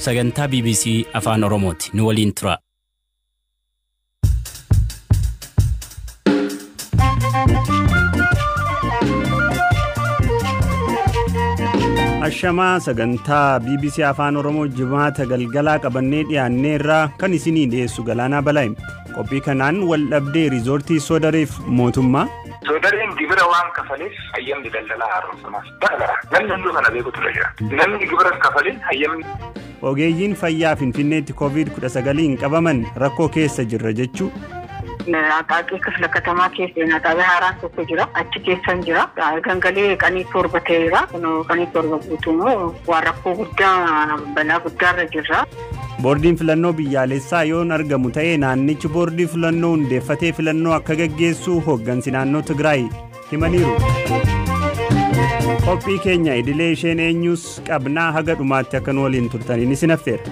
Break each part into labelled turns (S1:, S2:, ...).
S1: sagantaa BBC Afaan Oromooti. Nu waliin tura.
S2: Ashama sagantaa BBC Afaan Oromoo jimaata galgalaa qabannee dhiyaanneerra kan isinii dhiyeessu Galaanaa Balaayim. Qophii kanaan wal dhabdee riizoortii Soodareef mootummaa
S3: Sodareen gibira waan kafaleef hayyamni daldalaa haaromsamaa. Namni hunduu kana beekutu jira. Namni gibira kafaleef hayyamni.
S2: Ogeeyyiin fayyaa Finfinneetti COVID-19 qabaman rakkoo keessa jirra jechuu.
S4: Aqaaqii kifla katamaa keessa naqabe haaraan tokko jira. Achi keessan jira. Gangalee qanii torba ta'eera. Qanii torba guutumoo waan rakkoo guddaa balaa guddaarra jirra.
S2: Boordiin filannoo biyyaalessaa yoon argamu ta'ee naannichi boordii filannoo hundeeffatee filannoo akka gaggeessu hooggansi naannoo Tigraay himaniiru. Qophii keenya idilee isheen eenyus qabnaa haga dhumaatti akka nu waliin turtaniin isin affeera.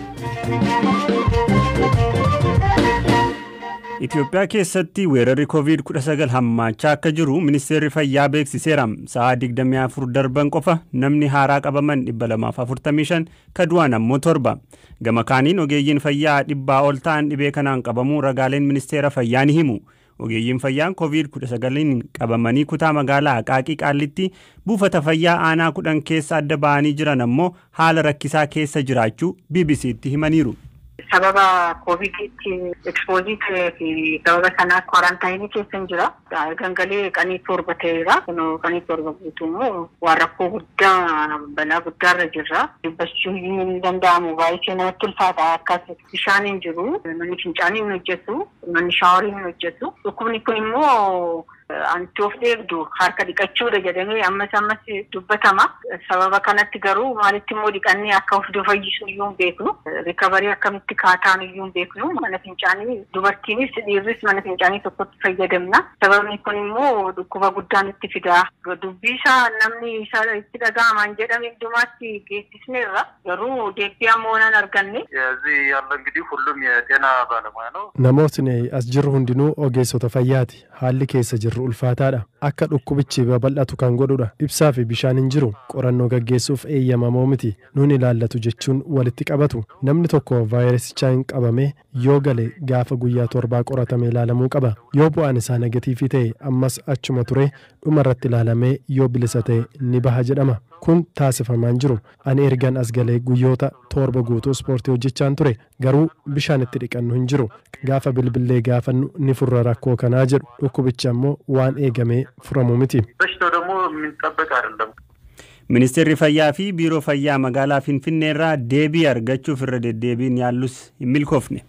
S2: Itoophiyaa keessatti weerarri COVID-19 hammaachaa akka jiru ministeerri fayyaa beeksiseera. Sa'aa 24 darban qofa namni haaraa qabaman 245 kadu'an ammoo 7. Gama kaaniin ogeeyyiin fayyaa 100 ol ta'an dhibee kanaan qabamuu ragaaleen ministeera fayyaa ni himu. Ogeeyyiin fayyaan COVID-19 qabamanii kutaa magaalaa Aqaaqii Qaallitti buufata fayyaa aanaa 10 keessa adda ba'anii jiran ammoo haala rakkisaa keessa jiraachuu BBC'tti himaniiru.
S4: Sababa COVID-tti exposii ta'eefi sababa sanaa kwarantaayinii keessa jira. Gangalee qanii torba ta'eera. Qanii torba guutumoo waan rakkoo guddaa balaa guddaarra jirra. Dubbachuu hin danda'amu baay'ee namatti ulfaata. Akkas bishaan hin jiru. Manni fincaanii hin hojjetu. Manni shaaworii hin hojjetu. Dhukkubni kun immoo antoof dheebdu harka dhiqachuudha jedhamee ammas dubbatama. Sababa kanatti garuu maalitti immoo dhiqannee akka of fayyisu iyyuu hin beeknu. Rikabarii akkamitti kaataan iyyuu hin beeknu. Mana fincaanii dubartiinis dhiirris mana fincaanii tokkotti fayyadamna. Sababni kun immoo dhukkuba guddaan itti fida. Dubbisaa namni isa itti dhaga'aman jedhame iddumaatti geessisneerra. Garuu deebii ammoo nan arganne.
S3: እዚህ ያለ እንግዲህ ሁሉም የጤና ባለሙያ ነው.
S5: Namootni as jirru hundinuu ogeessota fayyaati. Haalli keessa jirru ulfaataadha. Akka dhukkubichi babal'atu kan godhudha. Ibsaa fi bishaan hin jiru. Qorannoo gaggeessuuf eeyyamamoo miti. Nuun ilaallatu jechuun walitti qabatu. Namni tokko vaayirasichaa hin qabame yoo gale gaafa guyyaa 7 qoratamee ilaalamuu qaba. Yoo bu'aan isaa negatiivii ta'e ammas achuma ture dhumarratti ilaalamee yoo bilisa ta'e ni baha jedhama. Kun taasifamaan jiru. Ani ergan as galee guyyoota 7 guutuu ispoortii hojjechaan ture. Garuu bishaan itti dhiqannu hin jiru. Gaafa bilbilee gaafannu ni furra rakkoo kanaa jedhu. Dhukkubicha ammoo waan eegamee furamu miti.
S3: በሽታው ደግሞ የሚጠበቅ አይደለም.
S2: Ministeerri fayyaa fi biiroo fayyaa magaalaa Finfinneerraa deebii argachuuf irra deddeebiin yaallus hin milkoofne.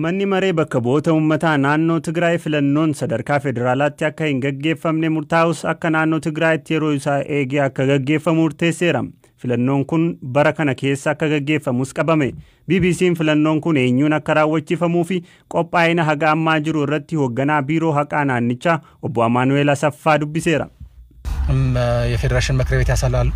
S2: Manni maree bakka bu'oota uummataa naannoo Tigraay filannoon sadarkaa federaalaatti akka hin gaggeeffamne murtaa'us akka naannoo Tigraayitti yeroo isaa eegee akka gaggeeffamu murteesseera. Filannoon kun bara kana keessa akka gaggeeffamus qabame. BBC'n filannoon kun eenyuun akka raawwachiifamuu fi qophaa'ina haga ammaa jiru irratti hoogganaa biiroo haqaa naannichaa obbo Amaanuel Asaffaa dubbiseera.
S6: የፌዴሬሽን ምክር ቤት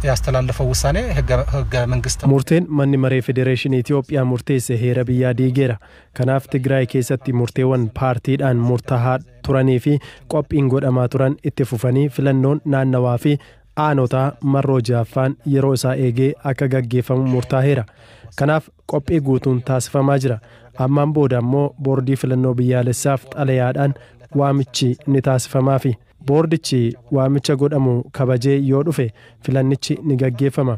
S6: ያስተላለፈው ውሳኔ ህገ መንግስት
S5: ሙርቴን ማን መሬ ፌዴሬሽን ኢትዮጵያ ሙርቴስ ሄረ ቢያ ዲጌራ ከናፍ ትግራይ ኬሰቲ ሙርቴወን ፓርቲዳን ሙርታሃ ቱራኒፊ ቆጲን ጎዳማ ቱራን ኢትፉፈኒ ፍለኖን ናናዋፊ አኖታ መሮጃፋን የሮሳ ኤጌ አከጋጌፈሙ ሙርታሄራ ከናፍ ቆጲ ጉቱን ታስፈማ ጅራ አማን ቦዳሞ ቦርዲ ፍለኖ ቢያለሳፍ ጣለያዳን ዋምቺ ንታስፈማፊ boordichi waamicha godhamu kabajee yoo dhufe filannichi ni gaggeeffama.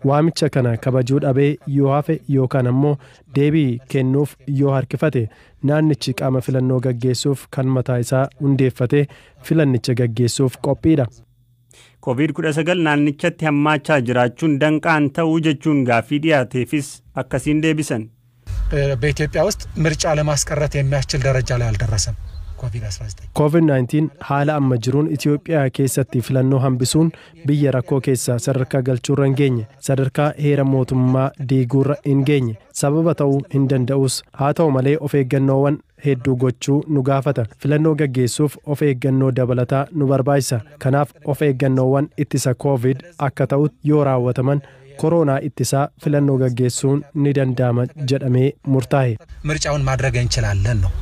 S5: Waamicha kana kabajuu dhabee yoo hafe yookaan ammoo deebii kennuuf yoo harkifate naannichi qaama filannoo gaggeessuuf kan mataa isaa hundeeffate filannicha gaggeessuuf qophiidha.
S2: COVID-19 naannichatti hammaachaa jiraachuun danqaan ta'uu jechuun gaaffii dhiyaateefis akkasiin deebisan.
S6: በኢትዮጵያ ውስጥ ምርጫ ለማስቀረት የሚያስችል ደረጃ ላይ አልደረሰም.
S5: COVID-19 haala amma jiruun Itoophiyaa keessatti filannoo hambisuun biyya rakkoo keessa sadarkaa galchuurra hin geenye sadarkaa heera mootummaa diiguurra hin geenye sababa ta'uu hin danda'us haa ta'u malee of eeggannoowwan hedduu gochuu nu gaafata filannoo gaggeessuuf of eeggannoo dabalataa nu barbaachisa kanaaf of eeggannoowwan ittisa COVID akka ta'u yoo raawwataman ኮሮና ኢትሳ ፍለኖ ገጌሱን ንደንዳማ ጀደሜ ሙርታሄ
S6: ምርጫውን ማድረግ እንችላለን ነው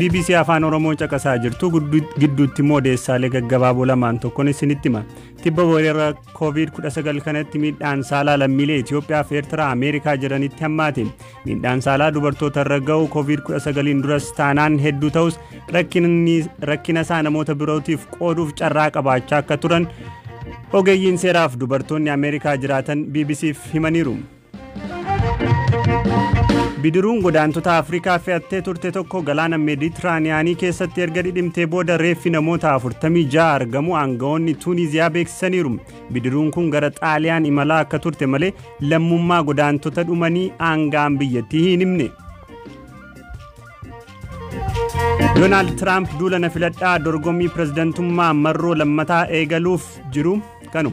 S2: BBC Afaan Oromoo caqasaa jirtu gidduutti moodeessaalee gaggabaaboo lamaan tokkoon isinitti hima. Tibba weerara COVID-19 kanatti miidhaan saalaa lammiilee Itoophiyaa fi Eertiraa Ameerikaa jiranitti hammaate. Miidhaan saalaa dubartoota irra ga'u COVID-19 duras taanaan hedduu ta'us rakkina isaa namoota birootiif qooduuf carraa qabaachaa akka turan ogeeyyiin seeraaf dubartoonni Ameerikaa jiraatan BBC'f himaniiru. Bidiruun godaantota Afrikaa fe'attee turte tokko galaana Meeditiraaniyaanii keessatti erga dhidhimtee booda reeffi namoota 46 argamu aangawoonni Tuuniziyaa beeksisaniiru. Bidiruun kun gara Xaaliyaan imalaa akka turte malee lammummaa godaantota dhumanii aangaan biyyattii hin himne. Doonaald Tiraamp duula filadhaa dorgommii pirezidantummaa marroo lammataa eegaluuf jiru kanu.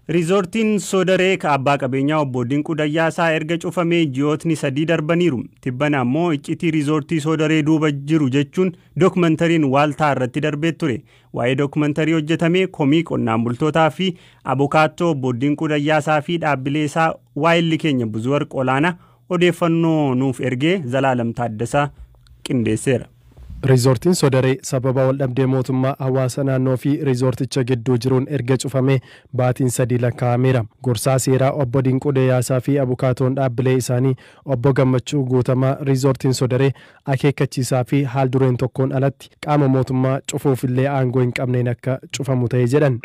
S2: Riizortiin Soodaree abbaa qabeenyaa obbo Dinquu Dayyaasaa erga cufamee ji'ootni 3 darbaniiru. Tibbana ammoo iccitii riizortii Soodaree duuba jiru jechuun dookumentariin waaltaa irratti darbee ture. Waa'ee dookumentarii hojjetamee komii qonnaan bultootaa fi abukaattoo obbo Dinquu Dayyaasaa fi dhaabbilee isaa waa'illi keenya Buzuwarq Olaanaa odeeffannoo nuuf ergee Zalaalam Taaddasaa qindeesseera.
S5: Riizortiin Soodaree sababa waldhabdee mootummaa hawaasa naannoo fi riizorticha gidduu jiruun erga cufamee baatiin 3 lakkaa'ameera. Gorsaa seeraa obbo Dinquu Dayyaasaa fi abukaatoon dhaabbilee isaanii obbo Gammachuu Guutamaa riizortiin Soodaree akeekkachiisaa fi haal dureen tokkoon alatti qaama mootummaa cufuufillee aangoo hin qabneen akka cufamu ta'e jedhan.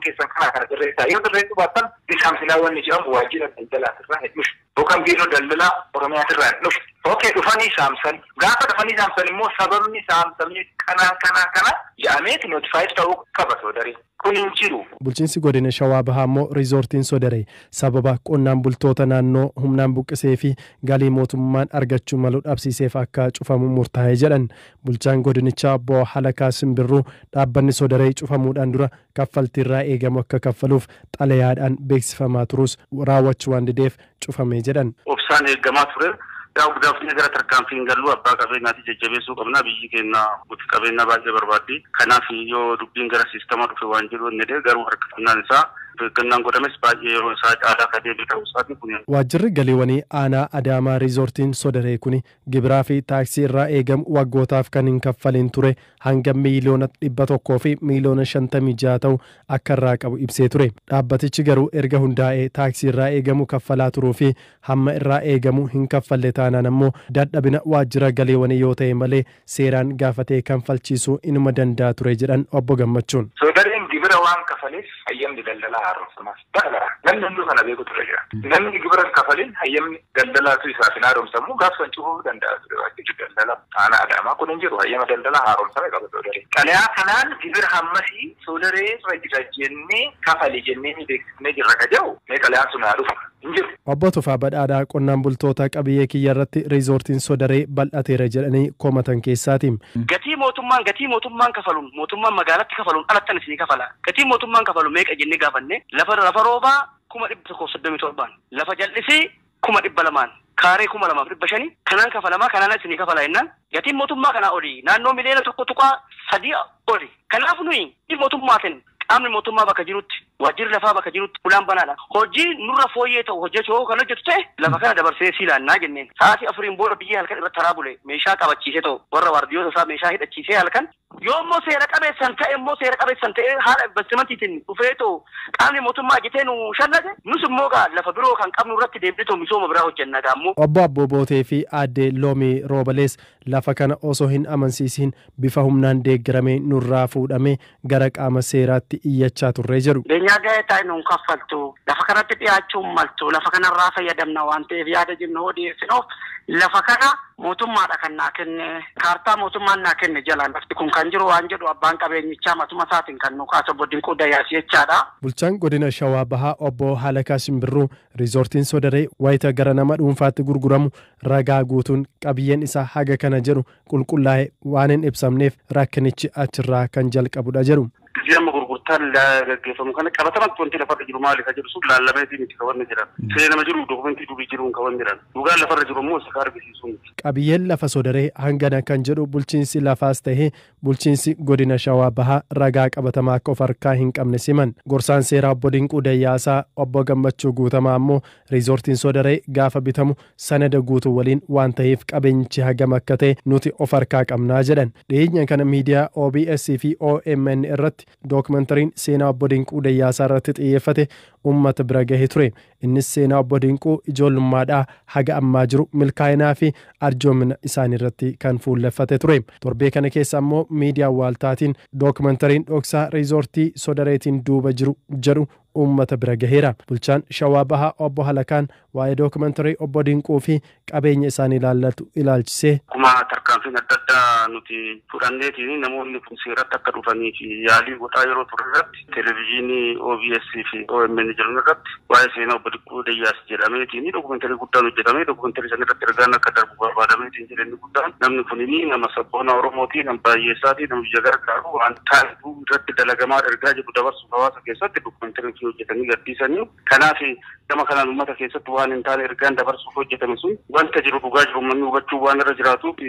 S3: Keessan kana dirreessaa yoo dirreessu baattan bisaamsilaawwan jedhamu waajjira daldalaatirraa hedduuf yookaan biiroo daldalaa Oromiyaatirraa hedduuf ookee dhufanii saamsan gaafa dhufanii saamsan immoo sababni saamsamni kana jedhameeti nootifaayid ta'uu qaba Soodaree. Kun hin jiru.
S5: Bulchiinsi godina Shawaa Bahaa immoo riizortiin Soodaree sababa qonnaan bultoota naannoo humnaan buqqisee fi galii mootummaan argachuu malu dhabsiiseef akka cufamu murtaa'e jedhan. Bulchaan godinichaa obbo Halakaa Simbirruu dhaabbanni Soodaree cufamuudhaan dura kaffaltiirraa eegamu akka kaffaluuf xalayaadhaan beeksifamaa turus raawwachuu waan dideef cufamee jedhan.
S7: Obsaan eegamaa ture. Gaafni gara tarkaanfiin galuu abbaa qabeenyaatti jajjabeessuu qabna biyyi keenya guutuu qabeenya baay'ee barbaaddi. Kanaaf yoo dubbiin gara siistamaa dhufe waan jiru inni garuu harkifannaan isaa beekannaan godhames baay'ee yeroo isaa caalaa akka deebi'u ta'uu isaati kun.
S5: Waajjirri galiiwwanii aanaa Adaamaa riizortiin Soodaree kun gibiraa fi taaksii irraa eegamu waggootaaf kan hin kaffaliin ture hanga miiliyoona 100 fi miiliyoona 56 ta'u akka irraa qabu ibsee ture. Dhaabbatichi garuu erga hundaa'ee taaksii irraa eegamu kaffalaa turuu fi hamma irraa eegamu hin kaffalle taanaan ammoo dadhabina waajjira galiiwwanii yoo ta'e malee seeraan gaafatee kanfalchiisuu inuma danda'a ture jedhan obbo Gammachuun.
S3: Soodareen gibira waan kafaleef hayyamni daldalaa haaromsamas dhala namni hunduu kana beeku ture jira. Namni gibira kafalin hayyamni daldalaatu isaaf hin haaromsamu gaafsan cufuu danda'a ture waajjirri daldalaa aanaa Adaamaa kun hin jiru hayyama daldalaa haaromsame qaba Soodaree. Xalayaa kanaan gibira hammasii Soodaree irra jira jennee kafale jennee ni beeksifnee jirra ka jedhu mee xalayaan sun haa dhufa hin jiru.
S5: Obbo Tufaa Badhaadhaa qonnaan bultoota qabiyyee kiyya irratti riizortiin Soodaree bal'ateera jedhanii komatan keessaati.
S8: Gatii mootummaan kafaluun mootummaan magaalatti kafaluun alattan isinii kafala. Gatii mootummaan kafalu meeqa jennee gaafanne lafa roobaa 137 lafa jal'isii 200 kaaree 2500 kanaan kafalamaa kanaan isinii kafala jennaan gatiin mootummaa kanaa oli naannoo miliyoona 1.3 oli. Kanaaf nuyi mootummaatiin qaamni mootummaa bakka jirutti waajjirri lafaa bakka jirutti ulaan banaadha. Hojii nurra fooyyee ta'u hojjechuu kan hojjetu ta'e lafa kana dabarsee siilaannaa jenneen. Sa'aatii 4 booda biyya halkan irratti taraa bule meeshaa qabachiisee ta'u warra waardiyoota isaa meeshaa hidhachiisee halkan yoo immoo seera qabeessan ta'e haala investimentiitiin dhufee ta'u qaamni mootummaa jitee nu shallate nus immoo lafa biroo kan qabnu irratti deemnee misooma biraa hojjenna gaammoo.
S5: Obbo Abboo Bootee fi aadde Loomii Roobalees lafa kana osoo hin amansiisiin bifa humnaan deeggaramee nurraa fuudhamee gara qaama seeraatti iyyachaa turre jedhu.
S8: Beenyaa ga'ee taa'e nuun kaffaltu lafa kanatti dhiyaachuun maltu lafa kanarraa fayyadamna waan ta'eef yaada jennu odeessinuuf lafa kana mootummaadha kan naa kenne kaartaa mootummaan naa kenne jala lafti kun kan jiru waan jedhu abbaan qabeenyichaa matuma isaatiin kan nu kaasa obbo Dinquu Dayyaasii jechaadha.
S5: Bulchaan godina Shawaa Bahaa obbo Halakaa Simbirruu riizortiin Soodaree wayita gara nama dhuunfaatti gurguramu ragaa guutuun qabiyyeen isaa haga kana jedhu qulqullaa'ee waan hin ibsamneef rakkinichi achirraa kan jalqabudha jedhu.
S7: Gizee amma gurgurtaa gurgurtaan gaggeeffamu kana qabatama wanti lafarra jiru maali ka jiru sun laallameetii miti kawanni jiran seenama jiru dokumentii dubii jiruun kawan jiran dhugaan lafarra jiru immoo isa argisiisuun
S5: qabiyyeen lafa sodaree hangana kan jedhu bulchiinsi lafaas ta'ee bulchiinsi godina Shawaa Bahaa ragaa qabatamaa akka of harkaa hin qabne siman gorsaan seeraa obbo Dinquu Dayyaasaa obbo Gammachuu Guutamaa ammoo riizoortiin sodaree gaafa bitamu sanada guutuu waliin waan ta'eef qabeenyichi hagam akka ta'e nuti of harkaa qabnaa jedhan dhiyeenya kana miidiyaa OBS fi OMN irratti dookumentariin seenaa obbo Dinquu Dayyaasaa irratti xiyyeeffate ummata bira gahee ture innis seenaa obbo Dinquu ijoollummaadhaa haga ammaa jiru milkaa'inaa fi arjoomina isaanii irratti kan fuulleffate ture torbee kana keessa ammoo miidiyaa waaltaatiin dookumentariin dhoksaa riizoortii sodareetiin duuba jiru jedhu ummata bira gaheera bulchaan Shawaa Bahaa obbo Halakaan waa'ee dookumentarii obbo Dinquu fi qabeenya isaanii ilaallatu ilaalchisee
S7: kuma tarkaanfiin adda addaa nuti fudhanneetiin namoonni kun seeratti akka dhufanii fi yaalii godhaa yeroo ture irratti televezyiinii OBS fi OMN jedhamu irratti waa'ee seenaa obbo Dinquu Dayyaas jedhameetiin dookumentarii guddaan hojjetamee dookumentarii sana irratti ergaan akka darbu barbaadameetiin jedhanii guddaan namni kunii nama sabboona Oromootii nama baay'eessaatii nama biyya gargaaru waan taasisu irratti dalagamaa ergaa jedhu dabarsuuf hawaasa keessatti dookumentarii hojjetanii gadhiisanii kanaaf gama kanaan uummata keessatti waan hin taane ergaan dabarsuuf hojjetame sun wanta jiru dhugaa jiru manni hubachuu waan irra jiraatuuf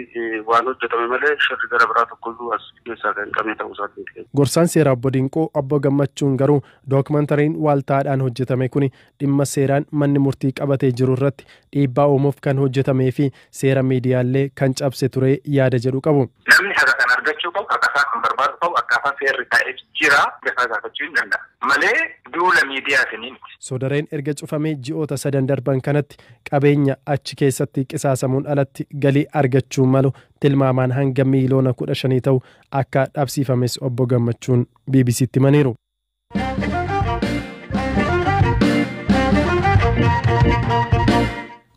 S7: waan hojjetame malee shirri gara biraa tokkoyyuu as keessaa kan qabne ta'uu isaati.
S5: Gorsaan seeraa obbo Dinquu obbo Gammachuun garuu dookumentariin waaltaadhaan hojjetame kun dhimma seeraan manni murtii qabatee jiru irratti dhiibbaa uumuuf kan hojjetamee fi seera miidiyaallee kan cabse ture yaada jedhu qabu.
S3: Namni haqa kan argachuu qabu akkaataa kan barbaadu qabu akkaataa seerri ta'ee jira gasaa gaafachuu hin danda'a. Malee duula miidiyaatiin
S5: sodareen erga cufamee ji'oota 3 darban kanatti qabeenya achi keessatti qisaasamuun alatti galii argachuu malu tilmaamaan hanga miiliyoona 15 ta'u akka dhabsiifames obbo Gammachuun BBC'tti himaniiru.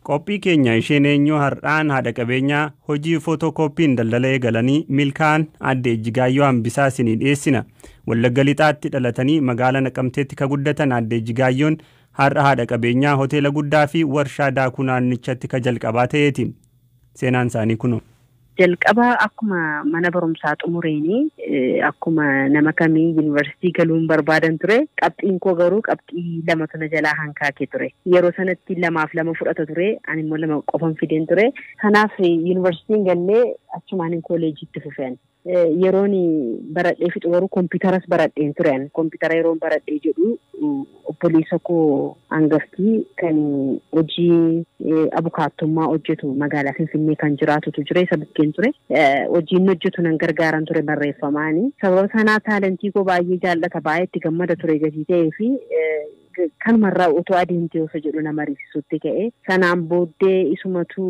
S2: Qophii keenya isheen eenyuu har'aan haadha qabeenyaa hojii footokoopiin daldala eegalanii milkaan adde Ejjigaayyoo Hambisaa isinii dhiyeessina. Wallagga Lixaatti dhalatanii magaalaa Naqamteetti ka guddatan adde Ejjigaayyoon har'a haadha qabeenyaa hoteela guddaa fi warshaa daakuu naannichatti ka jalqabaa ta'eeti. Seenaan isaanii kunoo.
S9: Jalqaba akkuma mana barumsaa xumureeni akkuma nama kamii yuunivarsiitii galuun barbaadan ture qabxiin koo garuu qabxii 2 tana jalaa hankaakee ture yeroo sanatti 2 fudhata ture ani immoo 2 qofan fideen ture kanaaf yuunivarsiitiin gallee achumaan kolleejiitti fufeen yeroon baradhee fixu garuu kompiitaras baradheen tureen kompiitara yeroon baradhee jedhu obboleessa koo hangaftii kan hojii abukaattummaa hojjetu magaalaa Finfinnee kan jiraatutu jira isa bukkeen ture hojiin hojjetu nan gargaaran ture barreeffamaani sababa sanaa taalentii koo baay'ee jaallata baay'ee itti gammada ture gatii ta'ee fi kanumarraa utoo adeemtee osoo jedhu nama riisisutti ka'e sanaan booddee isumatu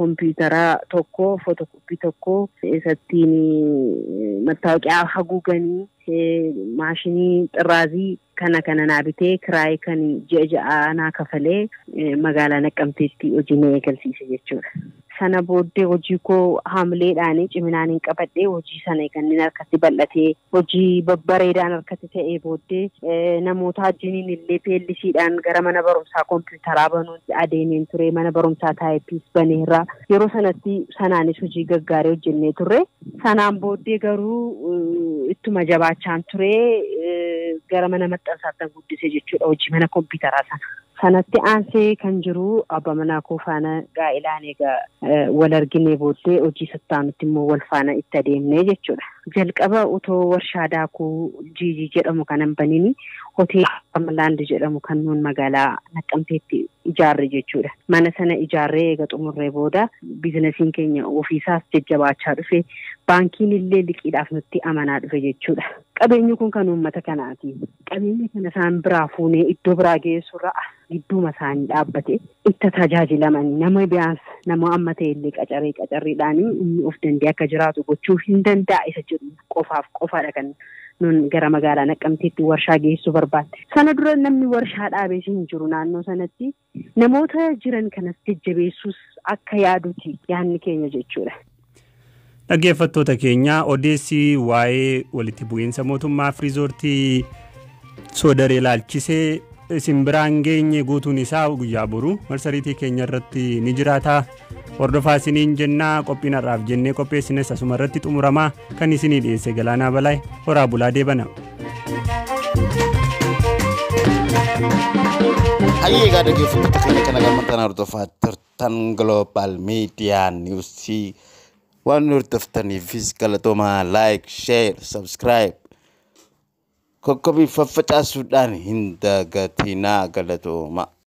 S9: kompiitara tokko footokooppii tokko isattiin mattaawoqiyaa haguuganii maashinii xirraazii kana naa bitee kiraayii kan ji'a naa kafalee magaalaa Naqqamteetti hojii na eegalsiise jechuudha. Sana booddee hojii koo haamileedhaan ciminaan hin qabadhee hojii sana kanneen harkatti bal'atee hojii babbareedaan harkatti ta'ee booddee namoota wajjiniin illee peellisiidhaan gara mana barumsaa kompiitaraa banuutti adeemeen ture mana barumsaa taayippiis baneerraa yeroo sanatti sanaanis hojii gaggaarii hojjennee turre sanaan booddee garuu ittuma jabaachaan ture gara mana maxxansaatti guddise jechuudha hojii mana kompiitaraa sanatti aansee kan jiru abba manaa koo faana gaa'ilaan egaa wal arginee booddee hojii sattaanutti immoo wal faana itti adeemnee jechuudha. Jalqaba utoo warshaa daakuu jiijii jedhamu kanan banini hoteela Amalaand jedhamu kan nuun magaalaa Naqqamteetti ijaarre jechuudha. Mana sana ijaarree eega xumurree booda biizinasiin keenya ofiisaas jajjabaachaa dhufe baankiin illee liqiidhaaf nutti amanaa dhufe jechuudha. Qabeenyi kun kan uummata kanaati. Qabeenya kana isaan biraa fuunee iddoo biraa geessurra gidduuma isaanii dhaabbate itti tajaajilaman nama biyaas nama amma ta'e illee qacarriidhaan inni of danda'e akka jiraatu gochuu hin danda'a isa jedhu qofaadha kan nun gara magaalaa Naqqamteetti warshaa geessuu barbaadde. Sana dura namni warshaa dhaabee hin jiru naannoo sanatti namoota jiran kanas jajjabeessuus akka yaaduuti yaadni keenya jechuudha.
S2: Dhaggeeffattoota keenya odeessi waa'ee walitti bu'iinsa mootummaa fi riizoortii Sodaree ilaalchisee isin biraan geenye guutuun isaa guyyaa boru marsariitii keenya irratti ni jiraata. Hordofaa isiniin jennaa qophiin har'aaf jennee qopheessines asuma irratti xumuramaa kan isinii dhiyeesse Galaanaa Balaay horaa bulaa deebana.
S10: Hayya gada geeffattoota keenya kana gammataan hordofaa turtan Global Media News waan hordoftaniifis galatoomaa like, share, subscribe kokkobii faffacaasuudhaan hin dagatinaa galatooma.